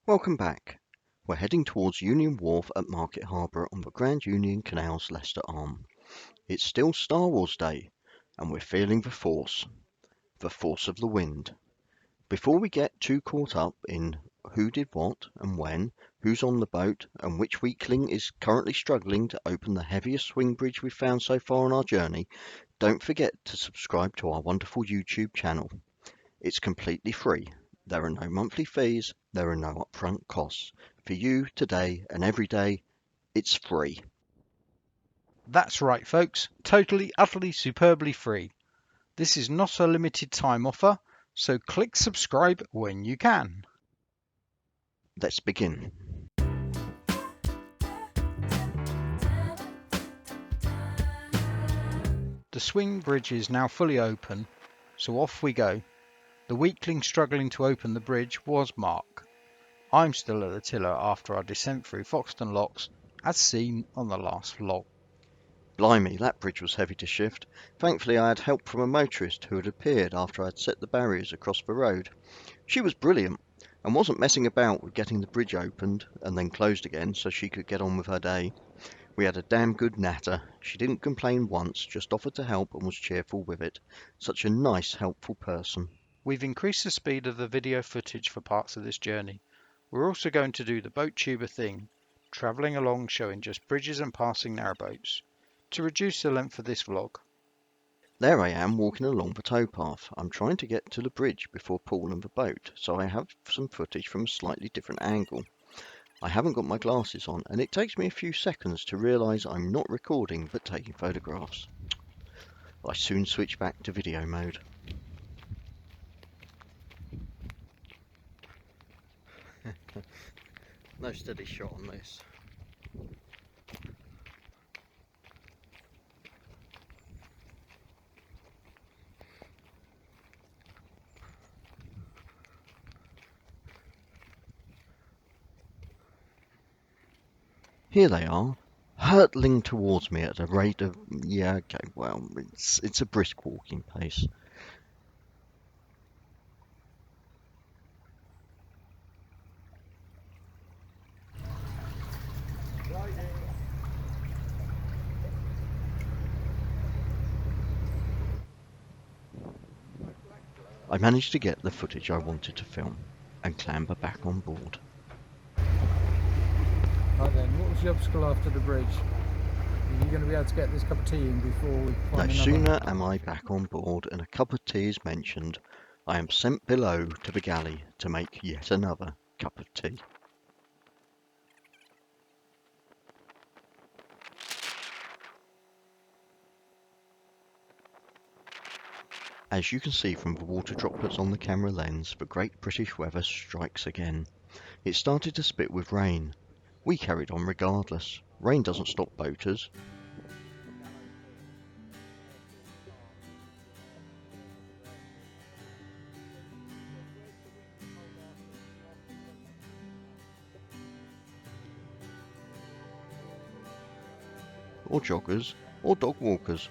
Welcome back. We're heading towards Union Wharf at Market Harborough on the Grand Union Canal's Leicester arm. It's still Star Wars Day, and we're feeling the force of the wind. Before we get too caught up in who did what and when, who's on the boat, and which weakling is currently struggling to open the heaviest swing bridge we've found so far on our journey, don't forget to subscribe to our wonderful YouTube channel. It's completely free. There are no monthly fees, there are no upfront costs. For you, today and every day, it's free. That's right, folks. Totally, utterly, superbly free. This is not a limited time offer, so click subscribe when you can. Let's begin. The swing bridge is now fully open, so off we go. The weakling struggling to open the bridge was Mark. I'm still at the tiller after our descent through Foxton Locks, as seen on the last vlog. Blimey, that bridge was heavy to shift. Thankfully I had help from a motorist who had appeared after I had set the barriers across the road. She was brilliant and wasn't messing about with getting the bridge opened and then closed again so she could get on with her day. We had a damn good natter. She didn't complain once, just offered to help and was cheerful with it. Such a nice, helpful person. We've increased the speed of the video footage for parts of this journey. We're also going to do the boat tuber thing, travelling along showing just bridges and passing narrowboats, to reduce the length of this vlog. There I am walking along the towpath. I'm trying to get to the bridge before Paul and the boat, so I have some footage from a slightly different angle. I haven't got my glasses on, and it takes me a few seconds to realise I'm not recording but taking photographs. I soon switch back to video mode. No steady shot on this. Here they are, hurtling towards me at a rate of, it's a brisk walking pace. I managed to get the footage I wanted to film and clamber back on board. Right then, what was the obstacle after the bridge? Are you going to be able to get this cup of tea in before we find No another? sooner am I back on board and a cup of tea is mentioned, I am sent below to the galley to make yet another cup of tea. As you can see from the water droplets on the camera lens, the great British weather strikes again. It started to spit with rain. We carried on regardless. Rain doesn't stop boaters. Or joggers, or dog walkers.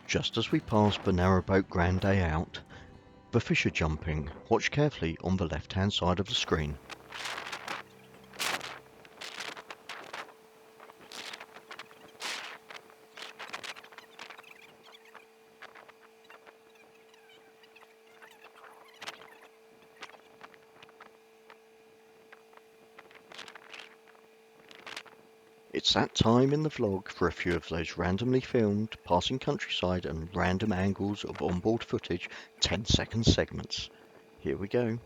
Just as we pass the narrowboat Grand Day out, the fish are jumping. Watch carefully on the left-hand side of the screen. It's that time in the vlog for a few of those randomly filmed, passing countryside and random angles of onboard footage, 10-second segments. Here we go.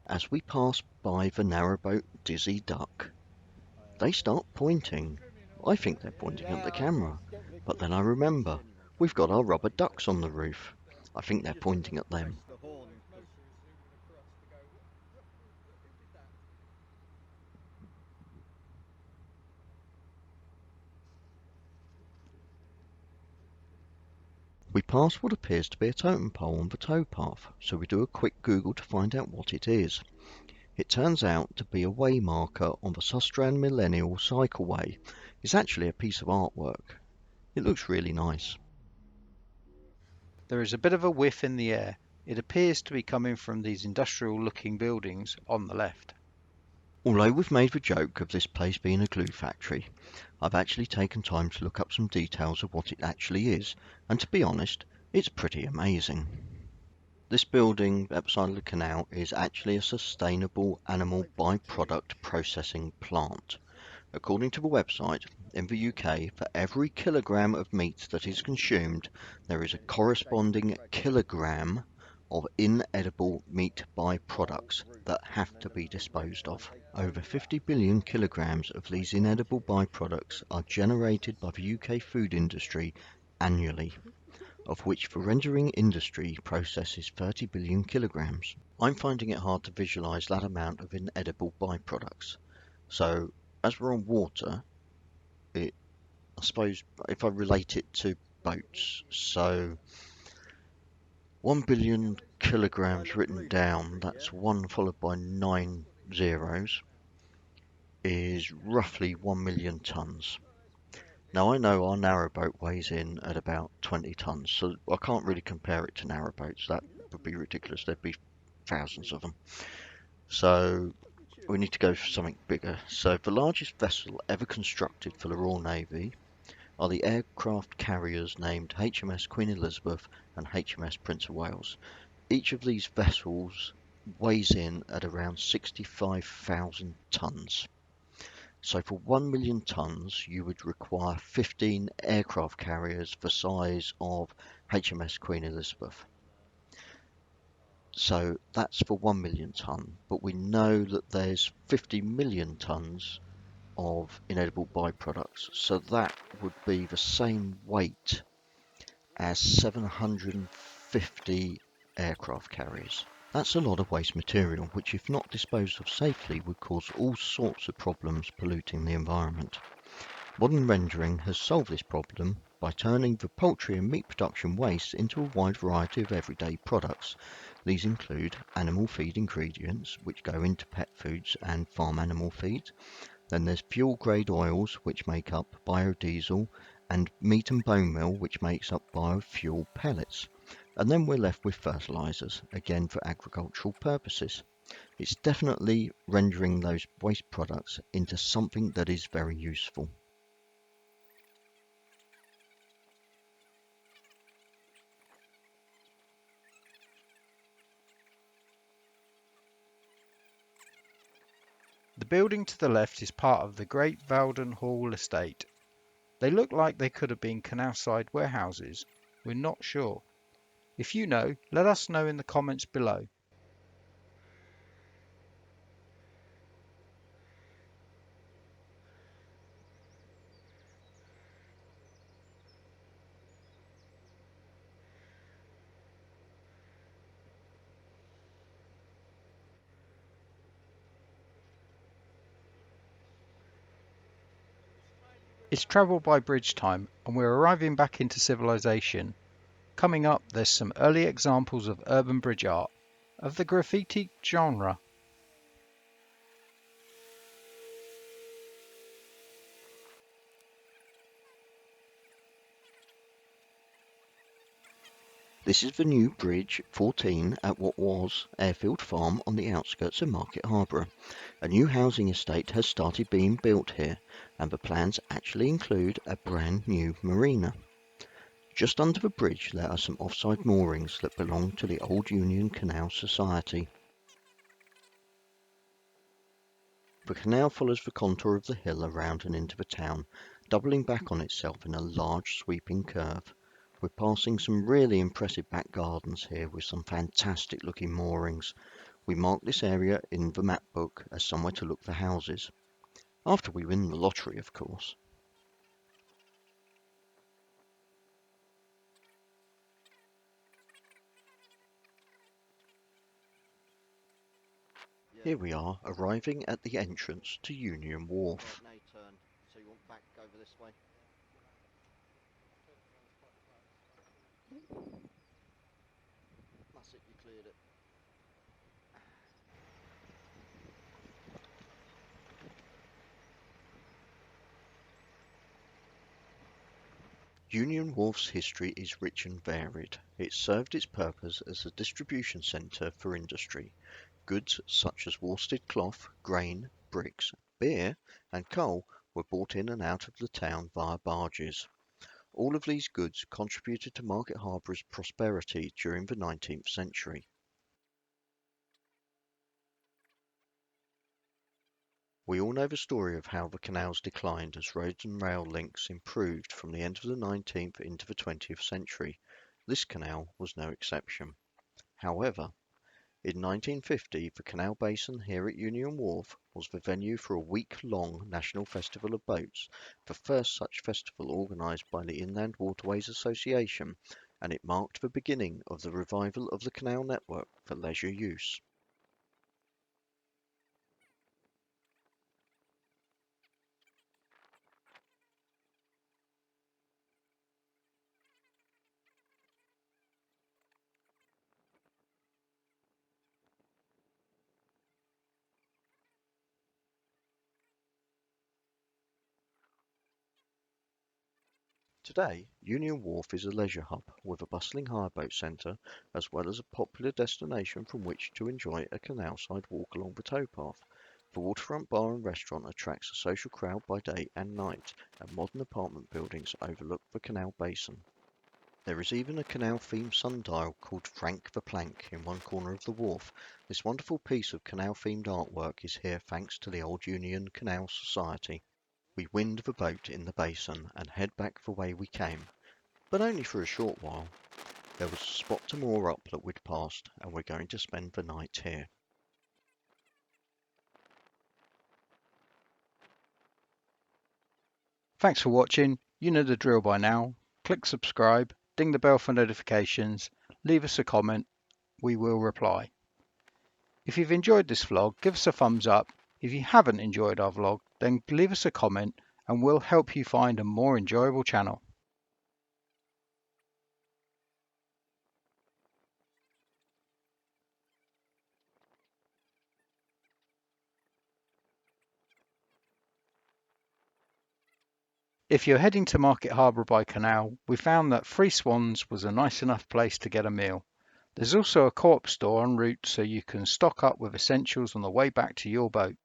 As we pass by the narrowboat Dizzy Duck, they start pointing. I think they're pointing at the camera, but then I remember we've got our rubber ducks on the roof. I think they're pointing at them. We pass what appears to be a totem pole on the towpath, so we do a quick Google to find out what it is. It turns out to be a waymarker on the Sustrand Millennial Cycleway. It's actually a piece of artwork. It looks really nice. There is a bit of a whiff in the air. It appears to be coming from these industrial-looking buildings on the left. Although we've made the joke of this place being a glue factory, I've actually taken time to look up some details of what it actually is, and to be honest, it's pretty amazing. This building at the side of the canal is actually a sustainable animal byproduct processing plant. According to the website, in the UK, for every kilogram of meat that is consumed, there is a corresponding kilogram of inedible meat byproducts that have to be disposed of. Over 50 billion kilograms of these inedible byproducts are generated by the UK food industry annually, of which the rendering industry processes 30 billion kilograms. I'm finding it hard to visualise that amount of inedible byproducts. So, as we're on water, I suppose if I relate it to boats, so 1 billion kilograms written down, that's 1 followed by 9 zeros, is roughly 1 million tonnes. Now I know our narrowboat weighs in at about 20 tonnes, so I can't really compare it to narrowboats. That would be ridiculous. There'd be thousands of them. So we need to go for something bigger. So the largest vessel ever constructed for the Royal Navy are the aircraft carriers named HMS Queen Elizabeth and HMS Prince of Wales. Each of these vessels weighs in at around 65,000 tonnes. So for 1 million tonnes, you would require 15 aircraft carriers the size of HMS Queen Elizabeth. So that's for 1 million tonne, but we know that there's 50 million tonnes of inedible byproducts. So that would be the same weight as 750 aircraft carriers. That's a lot of waste material, which if not disposed of safely would cause all sorts of problems polluting the environment. Modern rendering has solved this problem by turning the poultry and meat production waste into a wide variety of everyday products. These include animal feed ingredients, which go into pet foods and farm animal feed. Then there's fuel-grade oils, which make up biodiesel, and meat and bone meal, which makes up biofuel pellets. And then we're left with fertilizers, again for agricultural purposes. It's definitely rendering those waste products into something that is very useful. The building to the left is part of the Great Valden Hall estate. They look like they could have been canal-side warehouses. We're not sure. If you know, let us know in the comments below. It's travel by bridge time and we're arriving back into civilization. Coming up, there's some early examples of urban bridge art, of the graffiti genre. This is the new Bridge 14 at what was Airfield Farm on the outskirts of Market Harborough. A new housing estate has started being built here, and the plans actually include a brand new marina. Just under the bridge there are some offside moorings that belong to the Old Union Canal Society. The canal follows the contour of the hill around and into the town, doubling back on itself in a large sweeping curve. We're passing some really impressive back gardens here with some fantastic looking moorings. We marked this area in the map book as somewhere to look for houses. After we win the lottery, of course. Here we are, arriving at the entrance to Union Wharf. Now turn, so you want back over this way. That's it, you cleared it. Union Wharf's history is rich and varied. It served its purpose as a distribution centre for industry. Goods such as worsted cloth, grain, bricks, beer, and coal were brought in and out of the town via barges. All of these goods contributed to Market Harborough's prosperity during the 19th century. We all know the story of how the canals declined as roads and rail links improved from the end of the 19th into the 20th century. This canal was no exception. However, in 1950, the canal basin here at Union Wharf was the venue for a week-long National Festival of Boats, the first such festival organised by the Inland Waterways Association, and it marked the beginning of the revival of the canal network for leisure use. Today, Union Wharf is a leisure hub with a bustling hire boat centre as well as a popular destination from which to enjoy a canal-side walk along the towpath. The waterfront bar and restaurant attracts a social crowd by day and night, and modern apartment buildings overlook the canal basin. There is even a canal-themed sundial called Frank the Plank in one corner of the wharf. This wonderful piece of canal-themed artwork is here thanks to the Old Union Canal Society. We wind the boat in the basin and head back the way we came, but only for a short while. There was a spot to moor up that we'd passed, and we're going to spend the night here. Thanks for watching. You know the drill by now. Click subscribe, ding the bell for notifications, leave us a comment. We will reply. If you've enjoyed this vlog, give us a thumbs up. If you haven't enjoyed our vlog, then leave us a comment and we'll help you find a more enjoyable channel. If you're heading to Market Harborough by canal, we found that Three Swans was a nice enough place to get a meal. There's also a co-op store en route so you can stock up with essentials on the way back to your boat.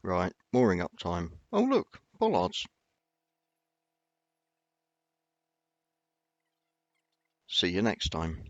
Right, mooring up time. Oh look, bollards. See you next time.